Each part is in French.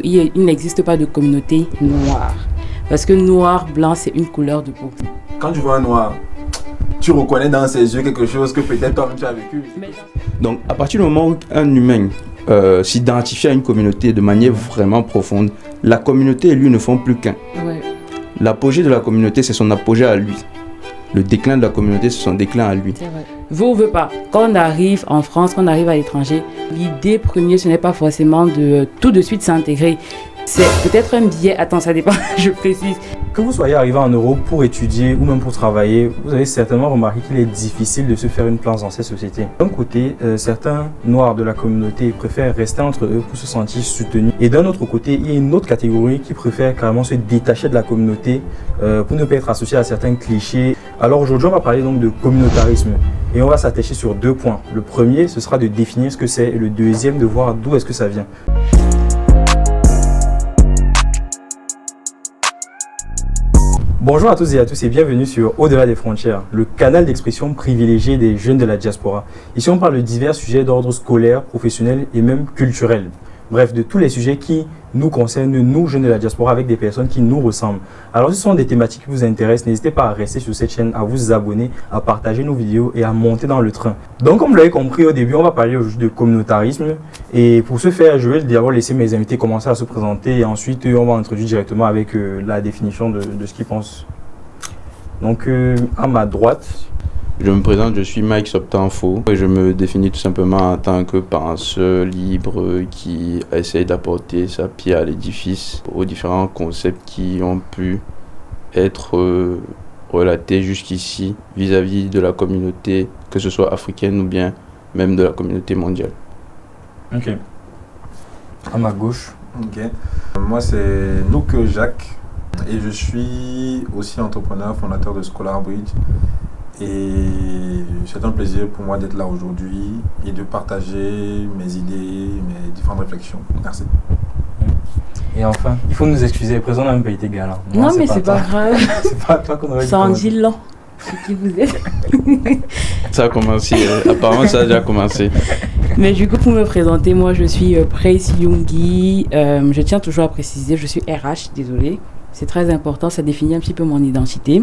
Il n'existe pas de communauté noire. Parce que noir, blanc, c'est une couleur de peau. Quand tu vois un noir, tu reconnais dans ses yeux quelque chose que peut-être toi-même tu as vécu. Donc, à partir du moment où un humain s'identifie à une communauté de manière vraiment profonde, la communauté et lui ne font plus qu'un. Ouais. L'apogée de la communauté, c'est son apogée à lui. Le déclin de la communauté, c'est son déclin à lui. C'est vrai. Veut ou veut pas, quand on arrive en France, quand on arrive à l'étranger, l'idée première, ce n'est pas forcément de tout de suite s'intégrer. C'est peut-être un biais, attends, ça dépend, je précise. Que vous soyez arrivé en Europe pour étudier ou même pour travailler, vous avez certainement remarqué qu'il est difficile de se faire une place dans ces sociétés. D'un côté, certains noirs de la communauté préfèrent rester entre eux pour se sentir soutenus. Et d'un autre côté, il y a une autre catégorie qui préfère carrément se détacher de la communauté pour ne pas être associé à certains clichés. Alors aujourd'hui, on va parler donc de communautarisme et on va s'attacher sur 2 points. Le premier, ce sera de définir ce que c'est et le deuxième, de voir d'où est-ce que ça vient. Bonjour à tous et à tous et bienvenue sur Au-delà des frontières, le canal d'expression privilégié des jeunes de la diaspora. Ici, on parle de divers sujets d'ordre scolaire, professionnel et même culturel. Bref, de tous les sujets qui nous concernent, nous, jeunes de la diaspora, avec des personnes qui nous ressemblent. Alors, si ce sont des thématiques qui vous intéressent, n'hésitez pas à rester sur cette chaîne, à vous abonner, à partager nos vidéos et à monter dans le train. Donc, comme vous l'avez compris au début, on va parler aujourd'hui de communautarisme. Et pour ce faire, je vais d'abord laisser mes invités commencer à se présenter et ensuite, on va introduire directement avec la définition de ce qu'ils pensent. Donc, à ma droite... Je me présente, je suis Mike Soptanfo et je me définis tout simplement en tant que penseur libre qui essaye d'apporter sa pierre à l'édifice aux différents concepts qui ont pu être relatés jusqu'ici vis-à-vis de la communauté, que ce soit africaine ou bien même de la communauté mondiale. Ok. À ma gauche. Ok. Moi, c'est Nouk Jacques et je suis aussi entrepreneur, fondateur de Scholar Bridge. Et c'est un plaisir pour moi d'être là aujourd'hui et de partager mes idées, mes différentes réflexions. Merci. Et enfin, il faut nous excuser, le président n'a même pas été galant. Non, mais c'est pas grave. C'est pas toi qu'on aurait dit. Ça en dit long. C'est qui vous êtes. Ça a commencé, apparemment ça a déjà commencé. Mais du coup, pour me présenter, moi je suis Praise Youngi. Je tiens toujours à préciser, je suis RH, désolée. C'est très important, ça définit un petit peu mon identité.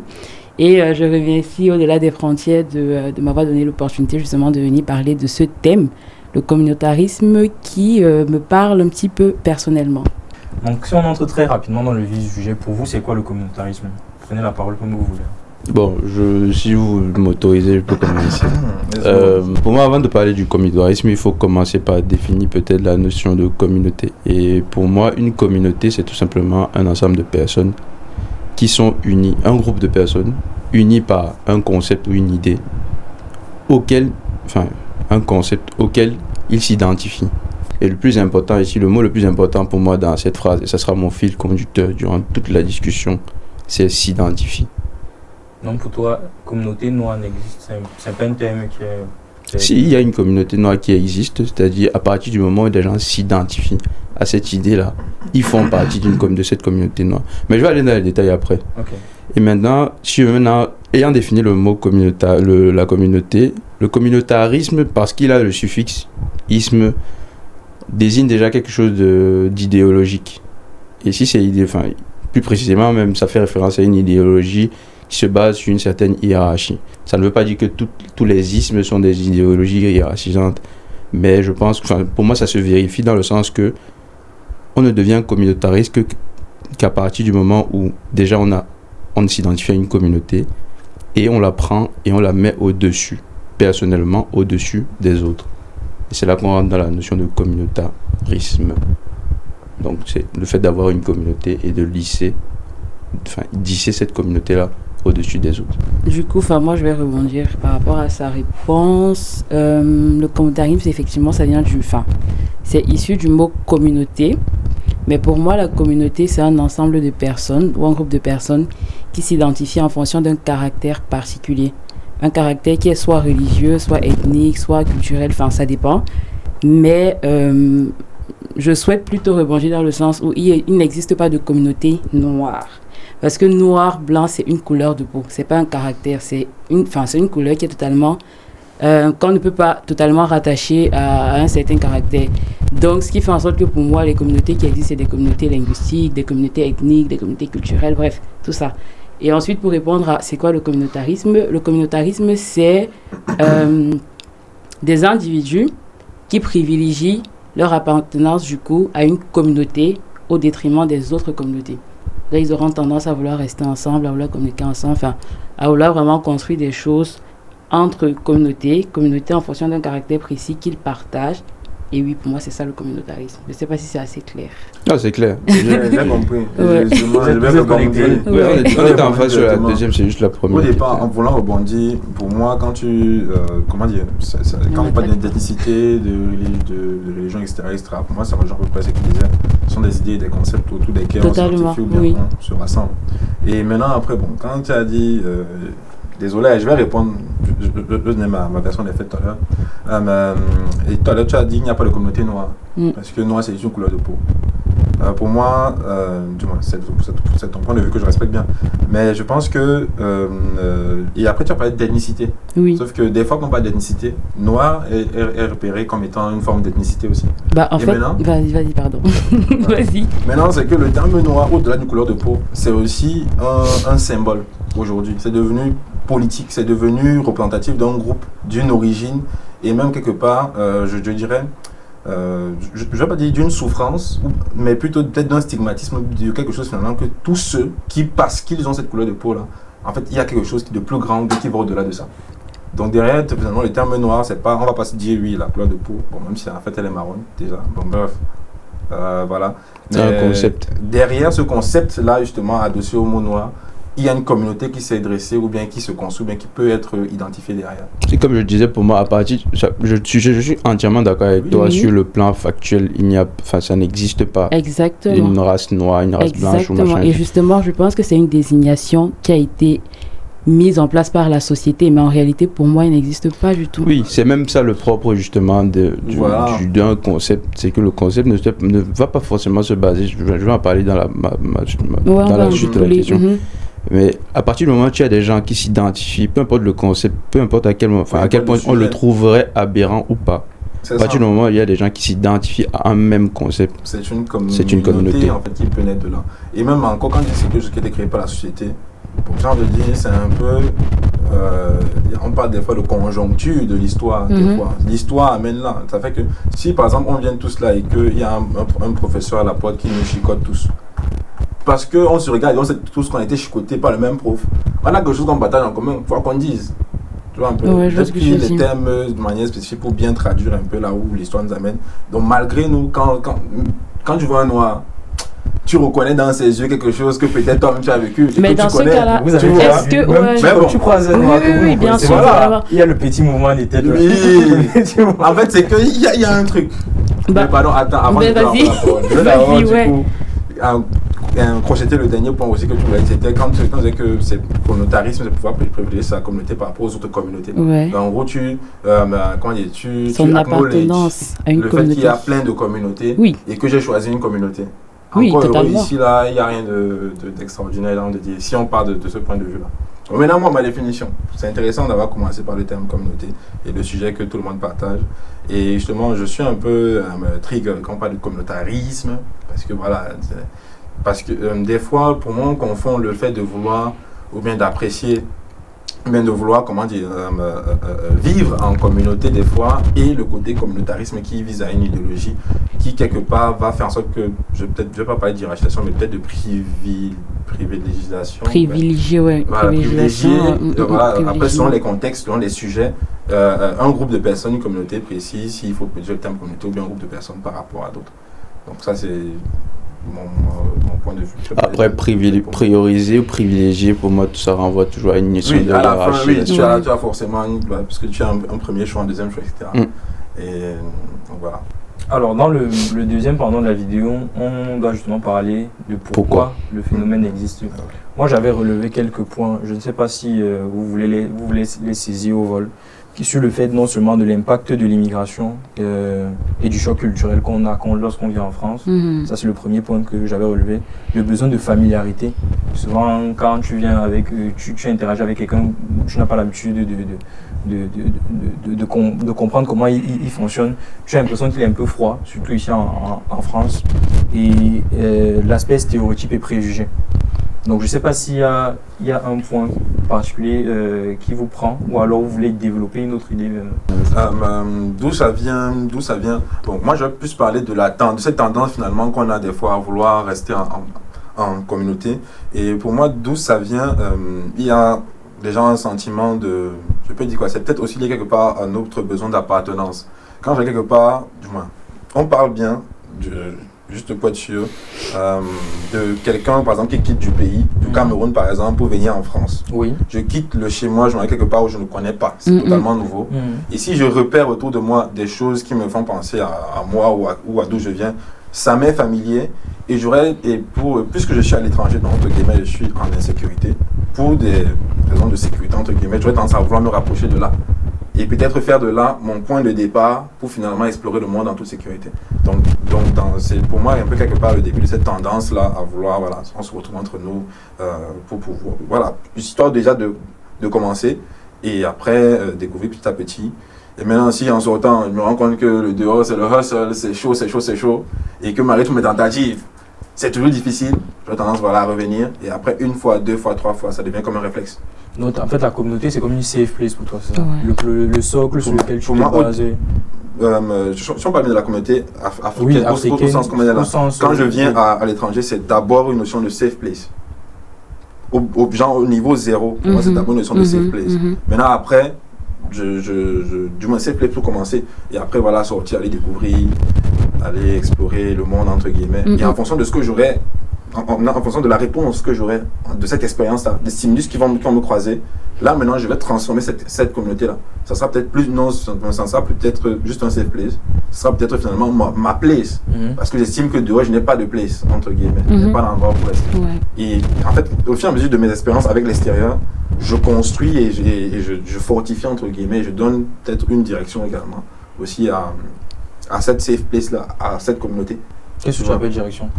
Et je reviens ici au-delà des frontières de m'avoir donné l'opportunité justement de venir parler de ce thème, le communautarisme qui me parle un petit peu personnellement. Donc si on entre très rapidement dans le vif du sujet, pour vous c'est quoi le communautarisme? Prenez la parole comme vous voulez. Bon, si vous m'autorisez, je peux commencer. Pour moi, avant de parler du communautarisme, il faut commencer par définir peut-être la notion de communauté. Et pour moi, une communauté, c'est tout simplement un ensemble de personnes qui sont unies, un groupe de personnes unies par un concept ou une idée un concept auquel ils s'identifient. Et le plus important ici, le mot le plus important pour moi dans cette phrase, et ça sera mon fil conducteur durant toute la discussion, c'est s'identifier. Donc pour toi, communauté noire n'existe, c'est pas un terme qui est... Si, il y a une communauté noire qui existe, c'est-à-dire à partir du moment où des gens s'identifient à cette idée-là, ils font partie de cette communauté noire. Mais je vais aller dans les détails après. Okay. Et maintenant, ayant défini le mot la communauté, le communautarisme, parce qu'il a le suffixe isme, désigne déjà quelque chose d'idéologique. Et si c'est plus précisément même, ça fait référence à une idéologie qui se base sur une certaine hiérarchie. Ça ne veut pas dire que tous les ismes sont des idéologies hiérarchisantes, mais je pense que pour moi ça se vérifie dans le sens que on ne devient communautariste qu'à partir du moment où déjà on s'identifie à une communauté et on la prend et on la met au-dessus, personnellement au-dessus des autres. Et c'est là qu'on rentre dans la notion de communautarisme. Donc c'est le fait d'avoir une communauté et de lisser cette communauté-là au-dessus des autres. Du coup, moi je vais rebondir par rapport à sa réponse. Le communautarisme, effectivement, ça vient c'est issu du mot communauté. Mais pour moi, la communauté, c'est un ensemble de personnes ou un groupe de personnes qui s'identifient en fonction d'un caractère particulier. Un caractère qui est soit religieux, soit ethnique, soit culturel, ça dépend. Mais je souhaite plutôt rebondir dans le sens où il n'existe pas de communauté noire. Parce que noir, blanc, c'est une couleur de peau. C'est pas un caractère, c'est une couleur qui est totalement qu'on ne peut pas totalement rattacher à un certain caractère. Donc, ce qui fait en sorte que pour moi, les communautés qui existent, c'est des communautés linguistiques, des communautés ethniques, des communautés culturelles, bref, tout ça. Et ensuite, pour répondre à c'est quoi le communautarisme, c'est des individus qui privilégient leur appartenance, du coup, à une communauté au détriment des autres communautés. Là, ils auront tendance à vouloir rester ensemble, à vouloir communiquer ensemble, enfin, à vouloir vraiment construire des choses entre communautés en fonction d'un caractère précis qu'ils partagent. Et oui, pour moi, c'est ça le communautarisme. Je ne sais pas si c'est assez clair. Non, c'est clair. J'ai compris. Ouais. J'ai bien compris. On était en face sur la deuxième, c'est juste la première. Au départ, en voulant rebondir, pour moi, quand on parle d'ethnicité, de religion, etc., pour moi, ça rejoint à peu près ce qu'il disait. Ce sont des idées, des concepts autour desquels on s'identifie ou bien on se rassemble. Et maintenant, après, quand tu as dit... désolé, je vais répondre. Je donne ma version des faits tout à l'heure. Et tout à l'heure, tu as dit qu'il n'y a pas de communauté noire. Parce que noir, c'est une couleur de peau. Pour moi, du moins, c'est ton point de vue que je respecte bien. Mais je pense que. Et après, tu as parlé d'ethnicité. Oui. Sauf que des fois, quand on parle d'ethnicité, noir est repéré comme étant une forme d'ethnicité aussi. En fait, vas-y, pardon. Vas-y. Maintenant, c'est que le terme noir, au-delà d'une couleur de peau, c'est aussi un symbole aujourd'hui. C'est devenu politique, c'est devenu représentatif d'un groupe, d'une origine, et même quelque part, je dirais, je ne vais pas dire d'une souffrance, mais plutôt peut-être d'un stigmatisme, de quelque chose finalement que tous ceux qui, parce qu'ils ont cette couleur de peau-là, en fait, il y a quelque chose de plus grand qui va au-delà de ça. Donc derrière, finalement, le terme noir, c'est pas, on va pas se dire, oui, la couleur de peau, bon, même si en fait elle est marron, déjà, bon, bref, voilà. C'est un concept. Derrière ce concept-là, justement, adossé au mot noir, il y a une communauté qui s'est dressée ou bien qui se construit, ou bien qui peut être identifiée derrière. C'est comme je disais, pour moi, à partir, je suis entièrement d'accord avec toi sur le plan factuel. Ça n'existe pas. Exactement. Une race noire, une race blanche ou machin. Et justement, je pense que c'est une désignation qui a été mise en place par la société, mais en réalité, pour moi, il n'existe pas du tout. Oui, c'est même ça le propre justement d'un concept, c'est que le concept ne va pas forcément se baser. Je vais en parler dans la suite de la question. Mais à partir du moment où tu as des gens qui s'identifient, peu importe le concept, peu importe à quel point on le trouverait aberrant ou pas, à partir du moment où il y a des gens qui s'identifient à un même concept, c'est une communauté en fait qui peut naître de là. Et même encore quand c'est quelque chose qui a été créé par la société, pour genre de dire, c'est un peu, on parle des fois de conjoncture de l'histoire, des fois. L'histoire amène là. Ça fait que si par exemple on vient tous là et qu'il y a un professeur à la porte qui nous chicote tous, parce qu'on se regarde et on sait tous qu'on a été chicotés par le même prof, on a quelque chose qu'on partage en commun, il faut qu'on dise. Tu vois un peu, peut-être qu'il y a des termes de manière spécifique pour bien traduire un peu là où l'histoire nous amène. Donc malgré nous, quand tu vois un noir, tu reconnais dans ses yeux quelque chose que peut-être toi-même tu as vécu. Mais dans ce cas-là, est-ce que tu croises un noir, oui, bien sûr. Il y a le petit mouvement des têtes. Oui. En fait, c'est qu'il y a un truc. Mais pardon, attends, avant de crocheter le dernier point aussi que tu voulais dire, c'était quand tu disais que c'est communautarisme, c'est pouvoir privilégier sa communauté par rapport aux autres communautés. Ouais. En gros, tu son appartenance à une communauté. Le fait qu'il y a plein de communautés et que j'ai choisi une communauté. Oui, encore totalement. Ici, là, il n'y a rien d'extraordinaire de dire, si on part de ce point de vue-là. Donc, maintenant, moi, ma définition, c'est intéressant d'avoir commencé par le terme communauté et le sujet que tout le monde partage. Et justement, je suis un peu trigger quand on parle de communautarisme, parce que voilà, des fois, pour moi, on confond le fait de vouloir ou bien d'apprécier, ou bien de vouloir, vivre en communauté des fois, et le côté communautarisme qui vise à une idéologie qui, quelque part, va faire en sorte que, je ne vais pas parler d'hierarchisation, mais peut-être de privilégiation. Privilégier, oui. Voilà, privilégier, après, selon les contextes, selon les sujets, un groupe de personnes, une communauté précise, s'il faut privilégier le terme communauté ou bien un groupe de personnes par rapport à d'autres. Donc ça, c'est mon point de vue. Après, prioriser ou privilégier, pour moi, tout ça renvoie toujours à une notion de hiérarchie. Oui, tu as forcément, parce que tu as un premier choix, un deuxième choix, etc. Et donc voilà. Alors, dans le deuxième pendant de la vidéo, on doit justement parler de pourquoi le phénomène existe. Moi, j'avais relevé quelques points. Je ne sais pas si vous voulez les saisir au vol. sur le fait non seulement de l'impact de l'immigration et du choc culturel qu'on a lorsqu'on vit en France. Ça, c'est le premier point que j'avais relevé. Le besoin de familiarité. Souvent, quand tu viens tu interagis avec quelqu'un, tu n'as pas l'habitude de comprendre comment il fonctionne. Tu as l'impression qu'il est un peu froid, surtout ici en France. Et l'aspect stéréotype et préjugé. Donc je ne sais pas s'il y a un point particulier qui vous prend, ou alors vous voulez développer une autre idée. D'où ça vient. Bon, moi, je vais plus parler de cette tendance finalement qu'on a des fois à vouloir rester en communauté. Et pour moi, d'où ça vient, il y a déjà un sentiment de... Je peux dire quoi, c'est peut-être aussi lié quelque part à notre besoin d'appartenance. Quand je vais quelque part, du moins, on parle bien juste pour être sûr, de quelqu'un, par exemple, qui quitte du pays, du Cameroun, par exemple, pour venir en France. Oui. Je quitte le chez moi, je vais quelque part où je ne connais pas. C'est totalement nouveau. Et si je repère autour de moi des choses qui me font penser à moi ou à d'où je viens, ça m'est familier. Puisque je suis à l'étranger, donc, entre guillemets, je suis en insécurité, pour des raisons de sécurité, entre guillemets, j'aurais tendance à vouloir me rapprocher de là. Et peut-être faire de là mon point de départ pour finalement explorer le monde en toute sécurité. Donc c'est pour moi un peu quelque part le début de cette tendance-là à vouloir, voilà, on se retrouve entre nous pour pouvoir, voilà, histoire déjà de commencer et après découvrir petit à petit. Et maintenant aussi en sortant, je me rends compte que le dehors c'est le hustle, c'est chaud, et que malgré toutes mes tentatives, c'est toujours difficile. J'ai tendance à revenir et après une fois, deux fois, trois fois, ça devient comme un réflexe. Donc, en fait, la communauté, c'est comme une safe place pour toi, c'est ça? Ouais. Le socle sur lequel tu peux baser. Si on parle de la communauté africaine, au sens commun, quand je viens à l'étranger, c'est d'abord une notion de safe place. Au niveau zéro, pour moi, c'est d'abord une notion de safe place. Maintenant, après, du moins safe place pour commencer. Et après, voilà, sortir, aller découvrir, aller explorer le monde, entre guillemets. Et en fonction de ce que j'aurai, en fonction de la réponse que j'aurai de cette expérience-là, des stimulus qui vont me croiser, là maintenant je vais transformer cette communauté-là. Ça sera peut-être ça sera peut-être juste un safe place, ça sera peut-être finalement ma place, parce que j'estime que dehors je n'ai pas de place, entre guillemets, je n'ai pas d'endroit pour rester. Et en fait, au fur et à mesure de mes expériences avec l'extérieur, je construis et je fortifie, entre guillemets, et je donne peut-être une direction également aussi à cette safe place-là, à cette communauté. Qu'est-ce que tu appelles direction?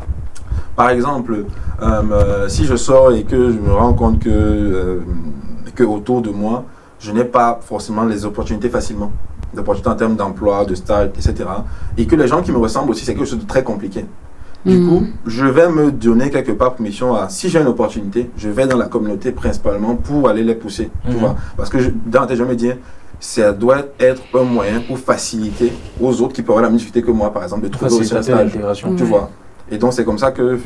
Par exemple, si je sors et que je me rends compte que autour de moi, je n'ai pas forcément les opportunités facilement, d'opportunités en termes d'emploi, de stage, etc. Et que les gens qui me ressemblent aussi, c'est quelque chose de très compliqué. Du coup, je vais me donner quelque part permission à, si j'ai une opportunité, je vais dans la communauté principalement pour aller les pousser, tu vois. Parce que dans la tête, je me dis, ça doit être un moyen pour faciliter aux autres qui peuvent avoir la même difficulté que moi, par exemple, de trouver aussi un stage, tu vois. Et donc c'est comme ça que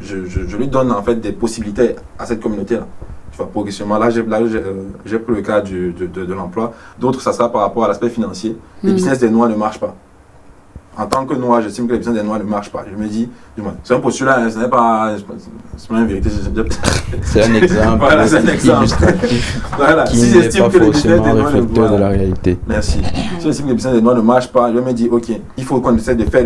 je lui donne en fait des possibilités à cette communauté-là. Tu vois, progressivement. Là, j'ai pris le cas de l'emploi. D'autres, ça sera par rapport à l'aspect financier. Les business des Noirs ne marchent pas. En tant que Noir, j'estime que les business des Noirs ne marchent pas. Je me dis, c'est un postulat, hein, ce n'est pas une vérité. C'est un exemple. Voilà, c'est un exemple. Voilà. Qui Si n'est j'estime pas que les business des forcément Noirs réflecteur de la réalité. Merci. Si j'estime que les business des Noirs ne marchent pas, je me dis, ok, il faut qu'on essaie de faire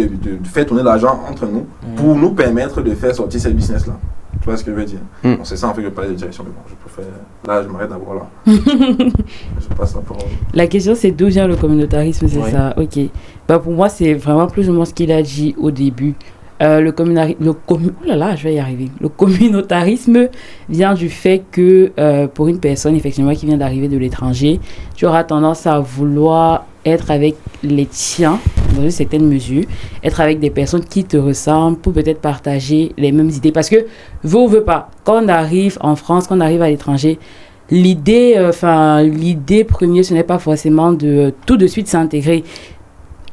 tourner l'argent entre nous pour nous permettre de faire sortir ces business-là. Tu vois ce que je veux dire? Bon, c'est ça en fait que je parlais de direction, mais bon, je préfère... Là, je m'arrête d'abord là. Je passe la parole. La question, c'est d'où vient le communautarisme, c'est ça? Ok. Bah, pour moi, c'est vraiment plus ou moins ce qu'il a dit au début. Le communautarisme vient du fait que pour une personne, effectivement, qui vient d'arriver de l'étranger, tu auras tendance à vouloir être avec les tiens, dans une certaine mesure, être avec des personnes qui te ressemblent pour peut-être partager les mêmes idées. Parce que, veut ou veut pas, quand on arrive en France, quand on arrive à l'étranger, l'idée première, ce n'est pas forcément de tout de suite s'intégrer.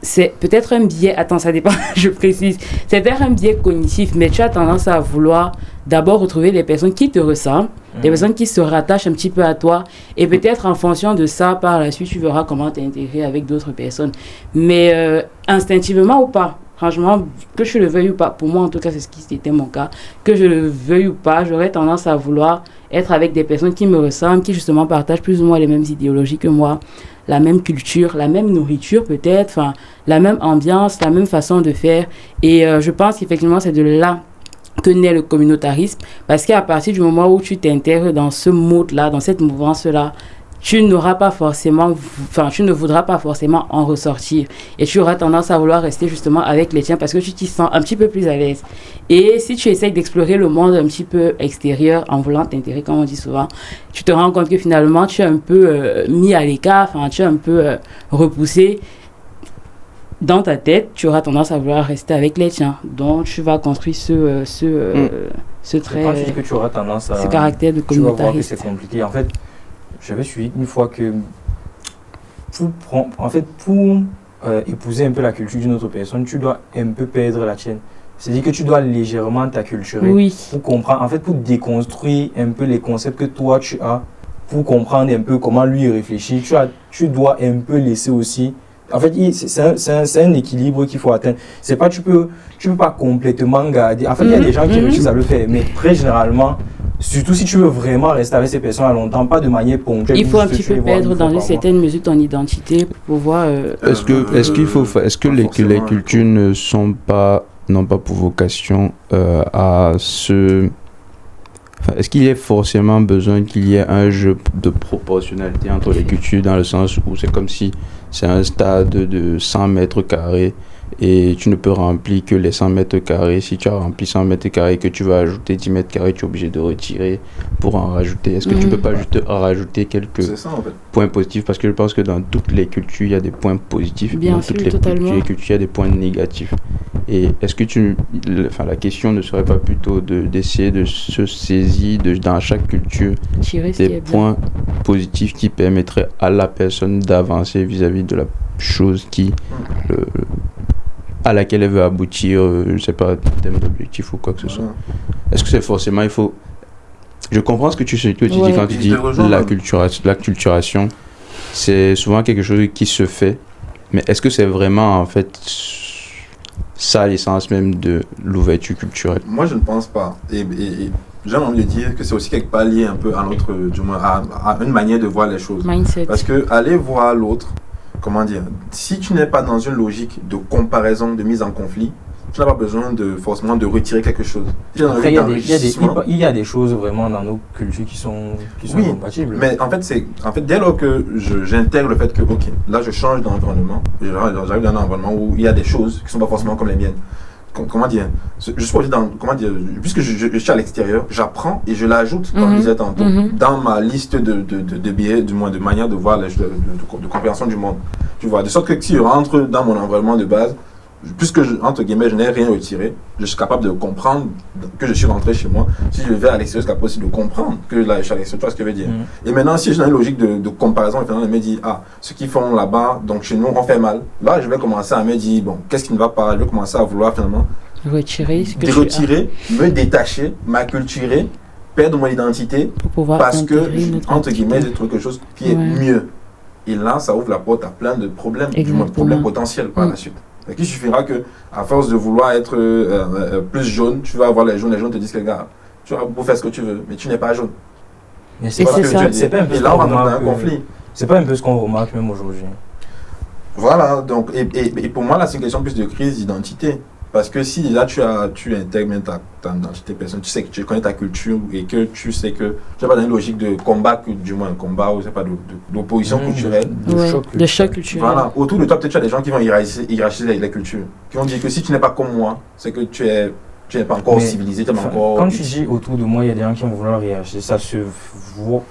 C'est peut-être un biais, attends, ça dépend, je précise, c'est peut-être un biais cognitif, mais tu as tendance à vouloir d'abord retrouver des personnes qui te ressemblent, des personnes qui se rattachent un petit peu à toi, et peut-être en fonction de ça, par la suite, tu verras comment t'intégrer avec d'autres personnes. Mais instinctivement ou pas, franchement, que je le veuille ou pas, pour moi en tout cas, c'est ce qui était mon cas, que je le veuille ou pas, j'aurais tendance à vouloir être avec des personnes qui me ressemblent, qui justement partagent plus ou moins les mêmes idéologies que moi, la même culture, la même nourriture peut-être, enfin, la même ambiance, la même façon de faire. Et je pense qu'effectivement, c'est de là que naît le communautarisme, parce qu'à partir du moment où tu t'intègres dans ce mode-là, dans cette mouvance-là, tu n'auras pas forcément, enfin, tu ne voudras pas forcément en ressortir. Et tu auras tendance à vouloir rester justement avec les tiens parce que tu t'y sens un petit peu plus à l'aise. Et si tu essayes d'explorer le monde un petit peu extérieur en voulant t'intégrer, comme on dit souvent, tu te rends compte que finalement, tu es un peu mis à l'écart, enfin, tu es un peu repoussé. Dans ta tête, tu auras tendance à vouloir rester avec les tiens. Donc, tu vas construire ce trait, Quand tu dis que tu auras tendance à... ce caractère de Tu vas voir que communautariste. c'est compliqué. En fait, j'avais suivi une fois que pour épouser un peu la culture d'une autre personne, tu dois un peu perdre la tienne. C'est-à-dire que tu dois légèrement t'acculturer Oui. pour comprendre, en fait, pour déconstruire un peu les concepts que toi tu as, pour comprendre un peu comment lui réfléchit. Tu dois un peu laisser aussi. En fait, c'est un équilibre qu'il faut atteindre. C'est pas tu peux pas complètement garder. En fait, il y a des gens qui réussissent à le faire, mais très généralement, surtout si tu veux vraiment rester avec ces personnes à longtemps, pas de manière ponctuelle. Il faut un juste petit tu peu les vois perdre une fois dans une par mois. certaine mesure ton identité pour pouvoir... Est-ce que pas les forcément, cultures n'ont pas pour vocation à se... Enfin, est-ce qu'il y a forcément besoin qu'il y ait un jeu de proportionnalité entre les cultures dans le sens où c'est comme si c'est un stade de 100 mètres carrés et tu ne peux remplir que les 100 mètres carrés. Si tu as rempli 100 mètres carrés et que tu vas ajouter 10 mètres carrés, tu es obligé de retirer pour en rajouter. Est-ce que tu peux pas juste rajouter quelques C'est ça en fait. points positifs? Parce que je pense que dans toutes les cultures, il y a des points positifs. Bien dans sûr, toutes les totalement. cultures, il y a des points négatifs. Et est-ce que la question ne serait pas plutôt d'essayer de se saisir dans chaque culture tirer ce qui des est bien. points positifs qui permettraient à la personne d'avancer vis-à-vis de la chose à laquelle elle veut aboutir, je sais pas, en termes d'objectif ou quoi que ce soit. Voilà. Est-ce que c'est forcément, il faut... Je comprends ce que tu dis quand tu Je dis te rejoins, l'acculturation. C'est souvent quelque chose qui se fait, mais est-ce que c'est vraiment en fait ça l'essence même de l'ouverture culturelle? Moi, je ne pense pas. Et j'ai envie de dire que c'est aussi quelque part lié un peu à notre, du moins, à une manière de voir les choses. Mindset. Parce que aller voir l'autre, comment dire, si tu n'es pas dans une logique de comparaison, de mise en conflit, tu n'as pas besoin forcément de retirer quelque chose. Si tu es dans une Après, logique d'enrichissement, il y a des choses vraiment dans nos cultures qui sont oui, compatibles. mais en fait, dès lors que j'intègre le fait que, ok, là je change d'environnement, j'arrive dans un environnement où il y a des choses qui ne sont pas forcément comme les miennes. Comment dire, juste pour dire, puisque je suis à l'extérieur, j'apprends et je l'ajoute, comme je disais tantôt, dans ma liste de billets, du moins de manière de voir les choses, de compréhension du monde. Tu vois, de sorte que si je rentre dans mon environnement de base, puisque entre guillemets je n'ai rien retiré, je suis capable de comprendre que je suis rentré chez moi. Si je vais à l'extérieur, c'est capable aussi de comprendre que là je suis à l'extérieur, tu vois ce que je veux dire. Et maintenant, si j'ai dans une logique de comparaison, finalement, je me dis, ah, ce qu'ils font là-bas, donc chez nous, on fait mal. Là, je vais commencer à me dire, bon, qu'est-ce qui ne va pas? Je vais commencer à vouloir finalement Retirer ce que me détacher, m'acculturer, perdre mon identité, pour pouvoir parce que, intégrer notre entre guillemets, identité. j'ai trouvé quelque chose qui est mieux. Et là, ça ouvre la porte à plein de problèmes, du moins de problèmes potentiels par la suite. Donc, il suffira que, à force de vouloir être plus jaune, tu vas avoir les jaunes te disent que, gars, tu vas pour faire ce que tu veux, mais tu n'es pas jaune. Mais c'est ça. C'est pas un peu et là, on va dans un conflit. C'est pas un peu ce qu'on remarque même aujourd'hui. Voilà, donc, et pour moi, là, c'est une question plus de crise d'identité. Parce que si là, tu intègres ta identité personnelle, tu sais que tu connais ta culture et que tu sais que tu n'es pas dans une logique de combat, du moins un combat, ou c'est pas d'opposition culturelle. De choc culturel. Voilà, autour de toi, peut-être tu as des gens qui vont hiérarchiser les cultures, qui vont dire que si tu n'es pas comme moi, c'est que tu n'es pas encore civilisé, tu n'es pas encore... Quand tu dis autour de moi, il y a des gens qui vont vouloir hiérarchiser, ça se voit.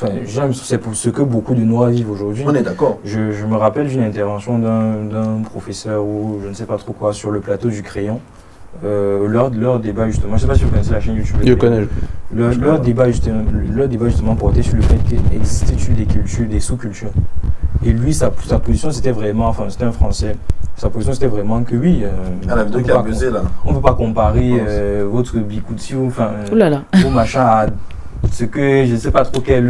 Enfin, c'est pour ce que beaucoup de Noirs vivent aujourd'hui. On est d'accord. Je me rappelle d'une intervention d'un professeur ou je ne sais pas trop quoi sur le plateau du Crayon. Leur débat justement, je ne sais pas si vous connaissez la chaîne YouTube. Je connais. Leur débat justement portait sur le fait qu'il existait des cultures, des sous-cultures. Et lui, sa position c'était vraiment, enfin c'était un Français, sa position c'était vraiment que oui, la vidéo qui a abusé là. On ne peut pas comparer votre Bikutsi ou vos machins à ce que je ne sais pas trop quel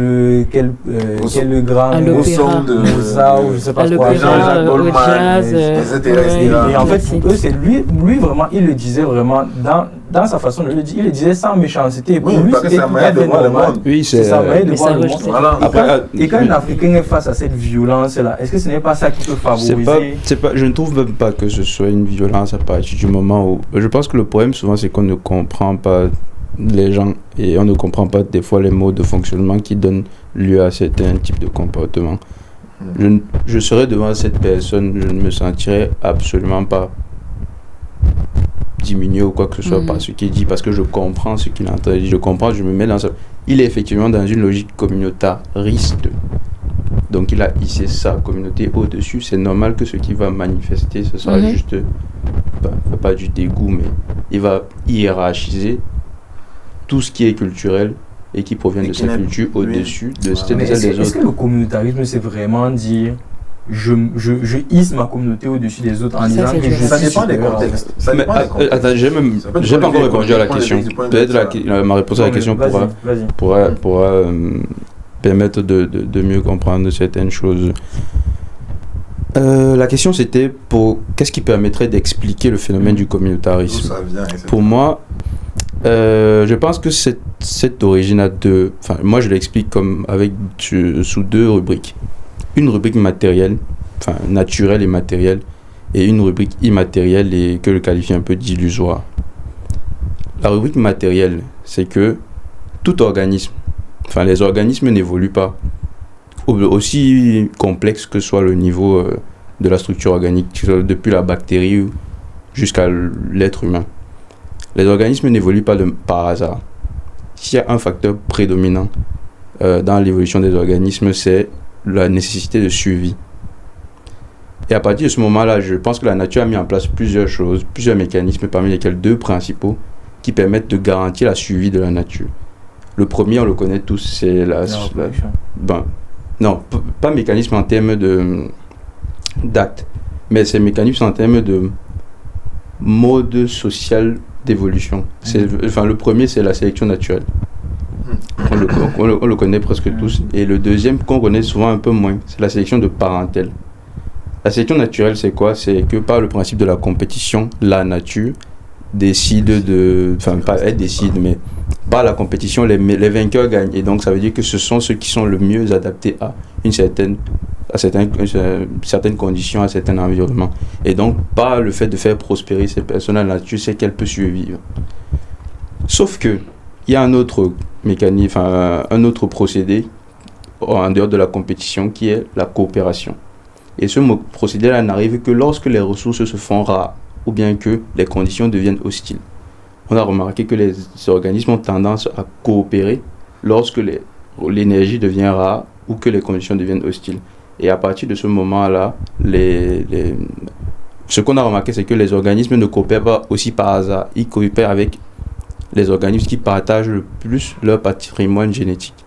grand son de Mozart ou je ne sais pas quoi, au jazz, et en fait pour eux c'est lui vraiment il le disait vraiment dans sa façon de le dire, il le disait sans méchanceté. Oui, parce que c'est sa manière de voir le monde. Oui, c'est sa manière de voir le monde. Voilà. Et quand un Africain est face à cette violence-là, est-ce que ce n'est pas ça qui peut favoriser? Je ne trouve même pas que ce soit une violence à partir du moment où... Je pense que le problème, souvent, c'est qu'on ne comprend pas les gens et on ne comprend pas des fois les modes de fonctionnement qui donnent lieu à certains types de comportements. Je serais devant cette personne, je ne me sentirais absolument pas diminué ou quoi que ce soit par ce qu'il dit, parce que je comprends ce qu'il entend, je comprends, je me mets dans ça. Il est effectivement dans une logique communautariste. Donc il a hissé sa communauté au-dessus. C'est normal que ce qui va manifester, ce sera juste, pas du dégoût, mais il va hiérarchiser tout ce qui est culturel et qui provient de sa culture au-dessus de celle des autres. Est-ce que le communautarisme, c'est vraiment dire je hisse ma communauté au-dessus des autres en disant que ça dépend des contextes. Attends, j'ai pas encore répondu à la question. Peut-être ma réponse à la question pourra permettre de mieux comprendre certaines choses. La question c'était qu'est-ce qui permettrait d'expliquer le phénomène du communautarisme. Ça vient, pour moi, je pense que cette origine a deux. Enfin, moi je l'explique sous deux rubriques. Une rubrique matérielle, enfin naturelle et matérielle, et une rubrique immatérielle et que je qualifie un peu d'illusoire. La rubrique matérielle, c'est que tout organisme, enfin les organismes n'évoluent pas. Aussi complexe que soit le niveau de la structure organique, depuis la bactérie jusqu'à l'être humain. Les organismes n'évoluent pas par hasard. S'il y a un facteur prédominant dans l'évolution des organismes, c'est la nécessité de survie. Et à partir de ce moment-là, je pense que la nature a mis en place plusieurs choses, plusieurs mécanismes, parmi lesquels deux principaux qui permettent de garantir la survie de la nature. Le premier, on le connaît tous, c'est pas mécanisme en termes d'actes, mais c'est mécanisme en termes de mode social d'évolution. Le premier, c'est la sélection naturelle. On le connaît presque tous. Et le deuxième, qu'on connaît souvent un peu moins, c'est la sélection de parentèle. La sélection naturelle, c'est quoi? C'est que par le principe de la compétition, la nature décide mais par la compétition, les vainqueurs gagnent. Et donc, ça veut dire que ce sont ceux qui sont le mieux adaptés à certaines conditions, à certains environnements. Et donc, par le fait de faire prospérer ces personnes, la nature sait qu'elle peut survivre. Sauf que, il y a un autre mécanisme, un autre procédé en dehors de la compétition qui est la coopération. Et ce procédé-là n'arrive que lorsque les ressources se font rares ou bien que les conditions deviennent hostiles. On a remarqué que les organismes ont tendance à coopérer lorsque l'énergie devient rare ou que les conditions deviennent hostiles. Et à partir de ce moment-là, ce qu'on a remarqué, c'est que les organismes ne coopèrent pas aussi par hasard. Ils coopèrent avec les organismes qui partagent le plus leur patrimoine génétique.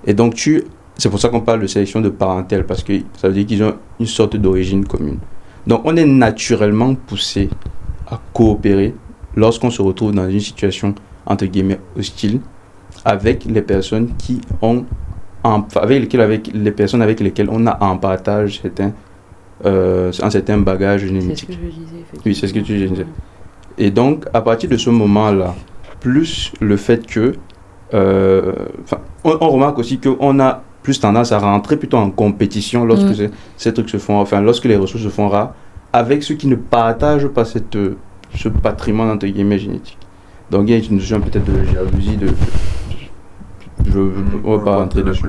Et donc, c'est pour ça qu'on parle de sélection de parentèle, parce que ça veut dire qu'ils ont une sorte d'origine commune. Donc, on est naturellement poussé à coopérer lorsqu'on se retrouve dans une situation, entre guillemets, hostile, avec les personnes avec les personnes avec lesquelles on a en partage un certain bagage génétique. C'est ce que je disais, effectivement. Oui, c'est ce que tu disais. Et donc, à partir de ce moment-là, plus le fait que... on remarque aussi qu'on a plus tendance à rentrer plutôt en compétition lorsque ces trucs se font... Enfin, lorsque les ressources se font rares, avec ceux qui ne partagent pas ce patrimoine, entre guillemets, génétique. Donc, il y a une notion peut-être de jalousie, je ne vais pas rentrer dessus.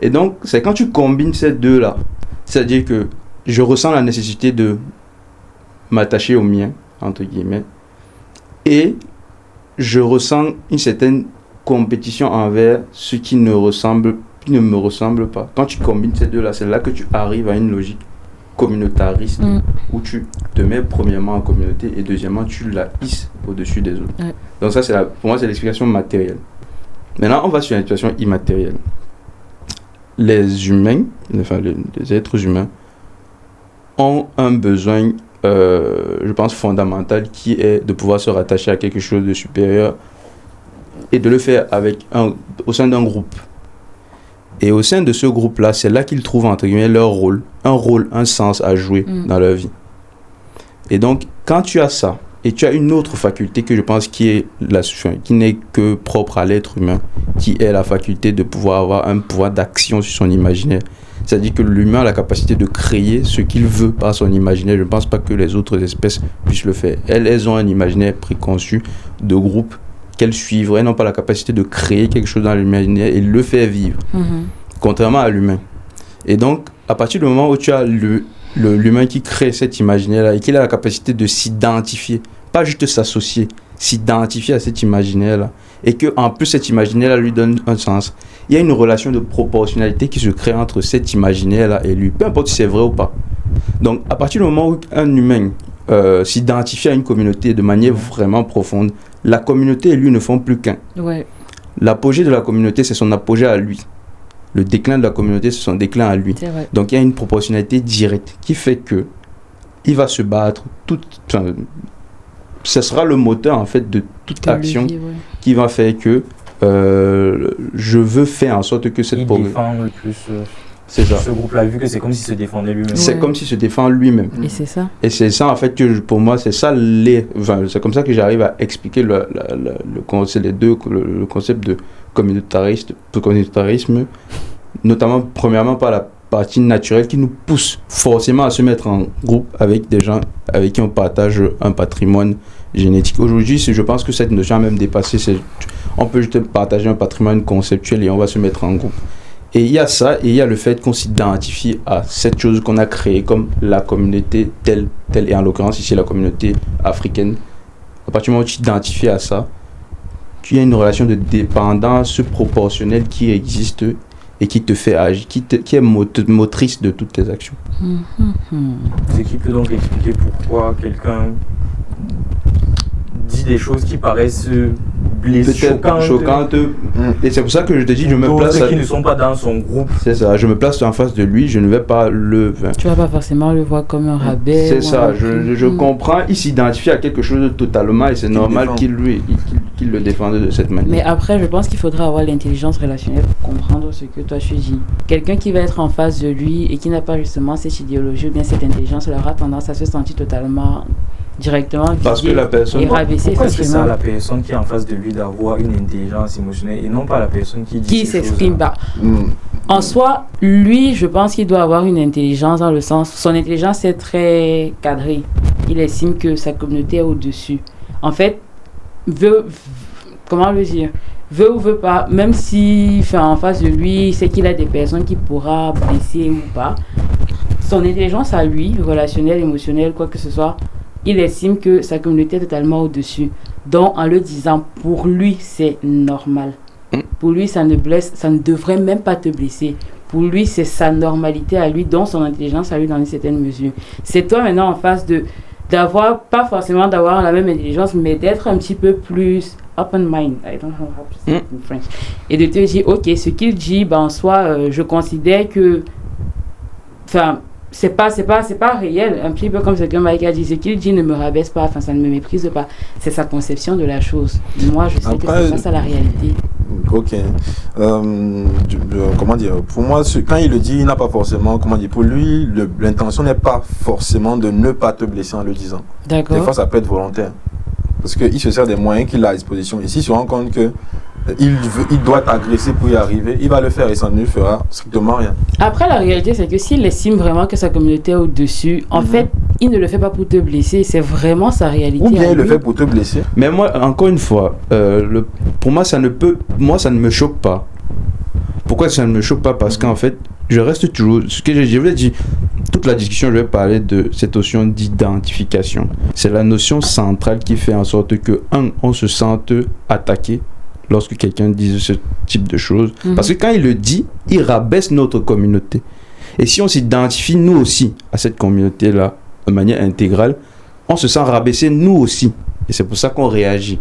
Et donc, c'est quand tu combines ces deux-là, c'est-à-dire que je ressens la nécessité de m'attacher au mien, entre guillemets, et je ressens une certaine compétition envers ce qui ne me ressemble pas. Quand tu combines ces deux-là, c'est là que tu arrives à une logique communautariste où tu te mets premièrement en communauté et deuxièmement tu la hisses au-dessus des autres. Donc ça, pour moi, c'est l'explication matérielle. Maintenant, on va sur une situation immatérielle. Les humains, les êtres humains, ont un besoin, je pense, fondamental qui est de pouvoir se rattacher à quelque chose de supérieur et de le faire au sein d'un groupe. Et au sein de ce groupe-là, c'est là qu'ils trouvent, entre guillemets, leur rôle, un sens à jouer dans leur vie. Et donc, quand tu as ça, et tu as une autre faculté que je pense qui n'est que propre à l'être humain, qui est la faculté de pouvoir avoir un pouvoir d'action sur son imaginaire. C'est-à-dire que l'humain a la capacité de créer ce qu'il veut par son imaginaire. Je ne pense pas que les autres espèces puissent le faire. Elles ont un imaginaire préconçu de groupe qu'elle suivre, elles n'ont pas la capacité de créer quelque chose dans l'imaginaire et le faire vivre, contrairement à l'humain. Et donc, à partir du moment où tu as l'humain qui crée cet imaginaire-là et qu'il a la capacité de s'identifier, pas juste s'associer, s'identifier à cet imaginaire-là, et qu'en plus cet imaginaire-là lui donne un sens, il y a une relation de proportionnalité qui se crée entre cet imaginaire-là et lui, peu importe si c'est vrai ou pas. Donc, à partir du moment où un humain s'identifie à une communauté de manière vraiment profonde, la communauté et lui ne font plus qu'un. Ouais. L'apogée de la communauté, c'est son apogée à lui. Le déclin de la communauté, c'est son déclin à lui. C'est vrai. Donc, il y a une proportionnalité directe qui fait que il va se battre. Ce sera le moteur, en fait, de toute action qui va faire que je veux faire en sorte que cette progression... Il défend le plus c'est ça. Ce groupe-là, vu que c'est comme s'il se défendait lui-même. C'est comme s'il se défend lui-même. Et c'est ça. Et c'est ça, en fait, que pour moi, c'est ça c'est comme ça que j'arrive à expliquer le concept de communautarisme, notamment, premièrement, par la partie naturelle qui nous pousse forcément à se mettre en groupe avec des gens avec qui on partage un patrimoine génétique. Aujourd'hui, je pense que cette notion a même dépassé. On peut juste partager un patrimoine conceptuel et on va se mettre en groupe. Et il y a ça, et il y a le fait qu'on s'identifie à cette chose qu'on a créée comme la communauté telle, et en l'occurrence ici la communauté africaine. À partir du moment où tu t'identifies à ça, tu as une relation de dépendance proportionnelle qui existe et qui te fait agir, qui est motrice de toutes tes actions. Ce qui peut donc expliquer pourquoi quelqu'un dit des choses qui paraissent choquantes. Et c'est pour ça que je te dis, je me place. Qui ne sont pas dans son groupe. C'est ça, je me place en face de lui, je ne vais pas le. Tu vas pas forcément le voir comme un rabais. C'est ça, je comprends, il s'identifie à quelque chose de totalement et c'est normal qu'il le défende de cette manière. Mais après, je pense qu'il faudra avoir l'intelligence relationnelle pour comprendre ce que toi tu dis. Quelqu'un qui va être en face de lui et qui n'a pas justement cette idéologie ou bien cette intelligence, elle aura tendance à se sentir totalement directement parce que la personne et rabaissé. Pourquoi est-ce que c'est à la personne qui est en face de lui d'avoir une intelligence émotionnelle et non pas la personne qui s'exprime pas. En soi, lui, je pense qu'il doit avoir une intelligence dans le sens, son intelligence est très cadrée. Il estime que sa communauté est au-dessus. En fait, comment le dire, veut ou veut pas, même si en face de lui, c'est qu'il a des personnes qui pourra blesser ou pas, son intelligence à lui, relationnelle, émotionnelle, quoi que ce soit, il estime que sa communauté est totalement au-dessus. Donc, en le disant, pour lui, c'est normal. Pour lui, ça ne devrait même pas te blesser. Pour lui, c'est sa normalité à lui, donc son intelligence à lui dans une certaine mesure. C'est toi maintenant en face pas forcément d'avoir la même intelligence, mais d'être un petit peu plus open mind. I don't know how to say it in French. Et de te dire, ok, ce qu'il dit, en soi, je considère que, c'est pas réel, un petit peu comme ce que Mike a dit, ce qu'il dit ne me rabaisse pas, ça ne me méprise pas, c'est sa conception de la chose. Moi, je sais que c'est pas ça la réalité. Ok. Comment dire, pour moi, quand il le dit, il n'a pas forcément, pour lui, l'intention n'est pas forcément de ne pas te blesser en le disant. D'accord. Des fois, ça peut être volontaire. Parce qu'il se sert des moyens qu'il a à disposition. Et s'il se rend compte que il doit t'agresser pour y arriver, il va le faire et ça ne fera strictement rien. Après, la réalité, c'est que s'il estime vraiment que sa communauté est au-dessus, en fait, il ne le fait pas pour te blesser, c'est vraiment sa réalité. Ou bien il le fait pour te blesser. Mais moi, encore une fois, pour moi, ça ne me choque pas. Pourquoi ça ne me choque pas? Parce qu'en fait, je reste toujours, ce que je voulais dire, toute la discussion, je vais parler de cette notion d'identification. C'est la notion centrale qui fait en sorte que, on se sente attaqué lorsque quelqu'un dit ce type de choses. Parce que quand il le dit, il rabaisse notre communauté. Et si on s'identifie nous aussi à cette communauté-là de manière intégrale, on se sent rabaissé nous aussi. Et c'est pour ça qu'on réagit.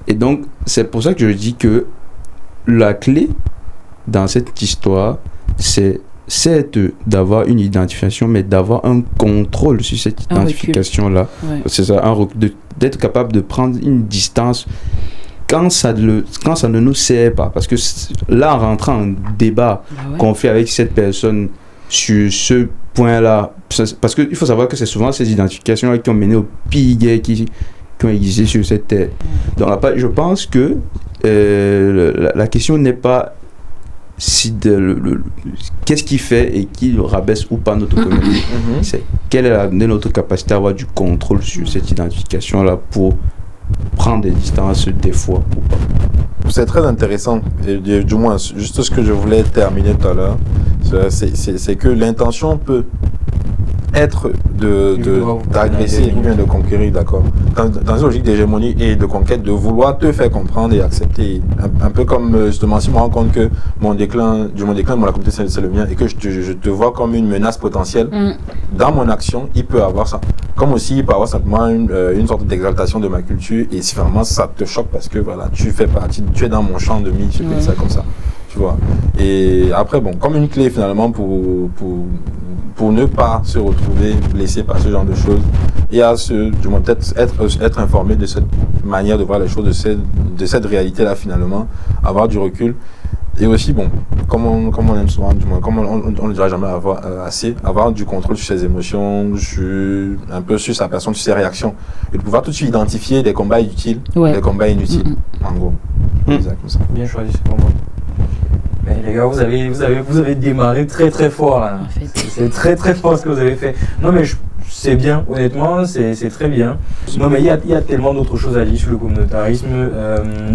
Et donc, c'est pour ça que je dis que la clé dans cette histoire, c'est d'avoir une identification, mais d'avoir un contrôle sur cette identification-là. Ouais. C'est ça, d'être capable de prendre une distance quand ça ne nous sert pas. Parce que là, en rentrant en débat qu'on fait avec cette personne sur ce point-là, parce qu'il faut savoir que c'est souvent ces identifications-là qui ont mené aux pires guerres qui ont existé sur cette terre. Donc, je pense que la question n'est pas qu'est-ce qui fait et qui rabaisse ou pas notre communauté. C'est quelle est notre capacité à avoir du contrôle sur cette identification-là pour prendre des distances des fois ou pas. C'est très intéressant, et du moins, juste ce que je voulais terminer tout à l'heure, c'est que l'intention peut être d'agresser ou bien de conquérir, d'accord. Dans une logique d'hégémonie et de conquête, de vouloir te faire comprendre et accepter. Un peu comme justement, si je me rends compte que mon déclin de la communauté c'est le mien et que je te vois comme une menace potentielle, dans mon action, il peut avoir ça. Comme aussi, il peut avoir simplement une sorte d'exaltation de ma culture, et si vraiment ça te choque parce que voilà, tu fais partie, tu es dans mon champ de mise, je peux dire ça comme ça. Tu vois. Et après, bon, comme une clé finalement pour ne pas se retrouver blessé par ce genre de choses, et à du moins peut-être être informé de cette manière de voir les choses, de cette réalité-là finalement, avoir du recul. Et aussi, bon, comme on aime souvent, du moins, comme on ne dira jamais avoir du contrôle sur ses émotions, un peu sur sa personne, sur ses réactions, et de pouvoir tout de suite identifier des combats utiles, des combats inutiles, en gros. Comme ça. Bien choisi, c'est pour moi. Mais les gars, vous avez démarré très très fort là. En fait. C'est très très fort ce que vous avez fait. Non mais c'est bien, honnêtement, c'est très bien. Non mais il y a tellement d'autres choses à dire sur le communautarisme.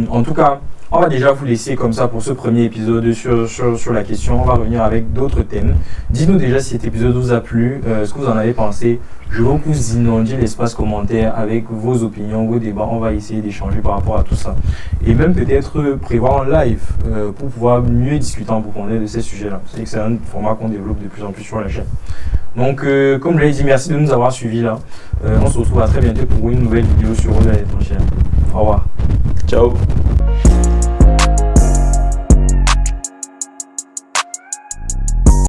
En tout cas, on va déjà vous laisser comme ça pour ce premier épisode sur la question. On va revenir avec d'autres thèmes. Dites-nous déjà si cet épisode vous a plu, ce que vous en avez pensé. Je vais vous inonder l'espace commentaire avec vos opinions, vos débats. On va essayer d'échanger par rapport à tout ça. Et même peut-être prévoir un live pour pouvoir mieux discuter en profondeur de ces sujets-là. C'est un format qu'on développe de plus en plus sur la chaîne. Donc, comme je l'ai dit, merci de nous avoir suivis là. On se retrouve à très bientôt pour une nouvelle vidéo sur Au-delà des frontières. Au revoir. Ciao.